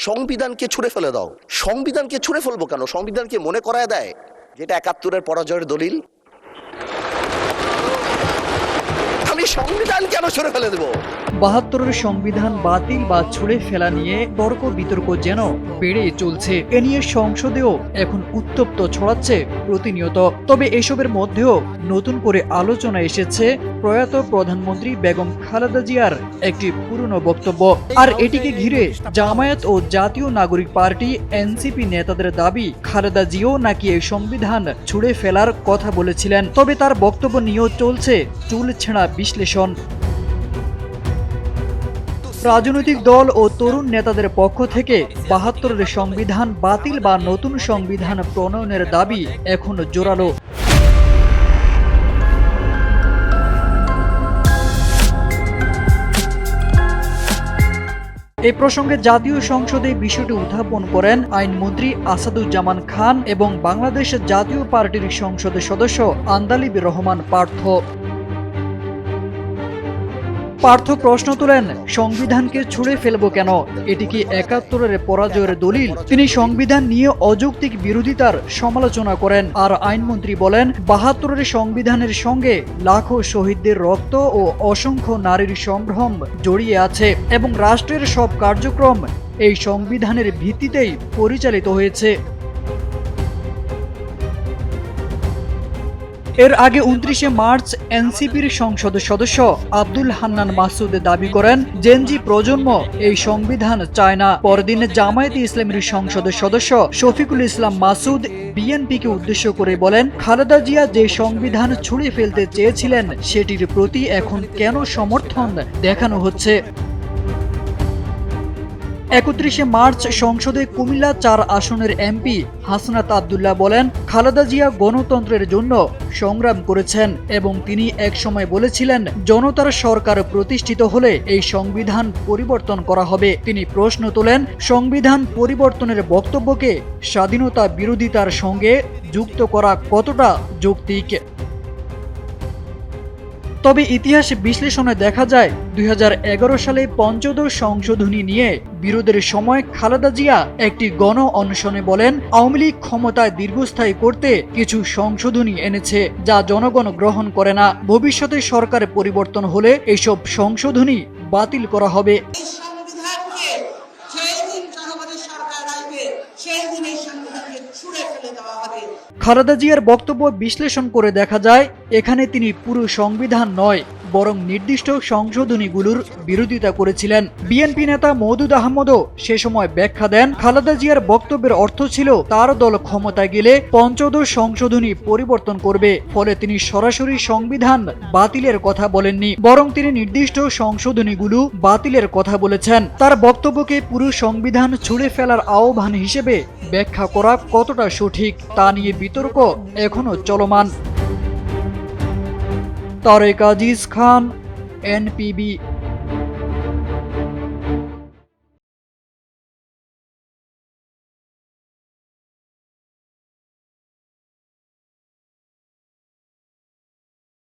সংবিধানকে ছুঁড়ে ফেলে দাও। সংবিধানকে ছুঁড়ে ফেলবো কেন? সংবিধানকে মনে করায় দেয় যেটা ৭১-এর পরাজয়ের দলিল। আমি সংবিধান কেন ছুঁড়ে ফেলে দেবো? ৭২-এর সংবিধান বাতিল বা ছুঁড়ে ফেলা নিয়ে তর্ক বিতর্ক যেন বেড়েই চলছে। এ নিয়ে সংসদেও এখন উত্তপ্ত ছড়াচ্ছে প্রতিনিয়ত। তবে এসবের মধ্যেও নতুন করে আলোচনা এসেছে প্রয়াত প্রধানমন্ত্রী বেগম খালেদা জিয়ার একটি পুরনো বক্তব্য। আর এটিকে ঘিরে জামায়াত ও জাতীয় নাগরিক পার্টি এনসিপি নেতাদের দাবি, খালেদা জিয়াও নাকি এই সংবিধান ছুঁড়ে ফেলার কথা বলেছিলেন। তবে তার বক্তব্য নিয়েও চলছে চুলছেঁড়া বিশ্লেষণ। রাজনৈতিক দল ও তরুণ নেতাদের পক্ষ থেকে ৭২-এর সংবিধান বাতিল বা নতুন সংবিধান প্রণয়নের দাবি এখন জোরালো। এ প্রসঙ্গে জাতীয় সংসদে বিষয়টি উত্থাপন করেন আইনমন্ত্রী আসাদুজ্জামান খান এবং বাংলাদেশ জাতীয় পার্টির সংসদ সদস্য আন্দালিব রহমান পার্থ। প্রশ্ন তোলেন, সংবিধানকে ছুঁড়ে ফেলবো কেন? এটি কি ৭১-এর পরাজয়ের দলিল? তিনি সংবিধান নিয়ে অযৌক্তিক বিরোধিতার সমালোচনা করেন। আর আইনমন্ত্রী বলেন, ৭২-এর সংবিধানের সঙ্গে লাখো শহীদদের রক্ত ও অসংখ্য নারীর সম্ভ্রম জড়িয়ে আছে এবং রাষ্ট্রের সব কার্যক্রম এই সংবিধানের ভিত্তিতেই পরিচালিত হয়েছে। এর আগে ২৯শে মার্চ এনসিপির সংসদ সদস্য আব্দুল হান্নান মাসুদ দাবি করেন, জেনজি প্রজন্ম এই সংবিধান চায় না। পরদিন জামায়াতে ইসলামীর সংসদ সদস্য শফিকুল ইসলাম মাসুদ বিএনপিকে উদ্দেশ্য করে বলেন, খালেদা জিয়া যে সংবিধান ছুঁড়ে ফেলতে চেয়েছিলেন সেটির প্রতি এখন কেন সমর্থন দেখানো হচ্ছে? ৩১শে মার্চ সংসদে কুমিল্লা ৪ আসনের এমপি হাসনাত আব্দুল্লাহ বলেন, খালেদা জিয়া গণতন্ত্রের জন্য সংগ্রাম করেছেন এবং তিনি একসময় বলেছিলেন জনতার সরকার প্রতিষ্ঠিত হলে এই সংবিধান পরিবর্তন করা হবে। তিনি প্রশ্ন তোলেন, সংবিধান পরিবর্তনের বক্তব্যকে স্বাধীনতা বিরোধিতার সঙ্গে যুক্ত করা কতটা যৌক্তিক? তবে ইতিহাস বিশ্লেষণে দেখা যায় ২০১১ সালে পঞ্চদশ সংশোধনী নিয়ে বিরোধের সময় খালেদা জিয়া একটি গণ অনশনে বলেন, আওয়ামী লীগ ক্ষমতায় দীর্ঘস্থায়ী করতে কিছু সংশোধনী এনেছে যা জনগণ গ্রহণ করে না। ভবিষ্যতে সরকার পরিবর্তন হলে এইসব সংশোধনী বাতিল করা হবে। খালেদা জিয়ার বক্তব্য বিশ্লেষণ করে দেখা যায়, এখানে তিনি পুরো সংবিধান নয় বরং নির্দিষ্ট সংশোধনীগুলোর বিরোধিতা করেছিলেন। বিএনপি নেতা মওদুদ আহমদও সে সময় ব্যাখ্যা দেন, খালেদা জিয়ার বক্তব্যের অর্থ ছিল তার দল ক্ষমতায় গেলে পঞ্চদশ সংশোধনী পরিবর্তন করবে। ফলে তিনি সরাসরি সংবিধান বাতিলের কথা বলেননি, বরং তিনি নির্দিষ্ট সংশোধনীগুলো বাতিলের কথা বলেছেন। তার বক্তব্যকে পুরো সংবিধান ছুঁড়ে ফেলার আহ্বান হিসেবে ব্যাখ্যা করা কতটা সঠিক তা নিয়ে বিতর্ক এখনো চলমান। তারেক আজিজ খান, এনপিবি।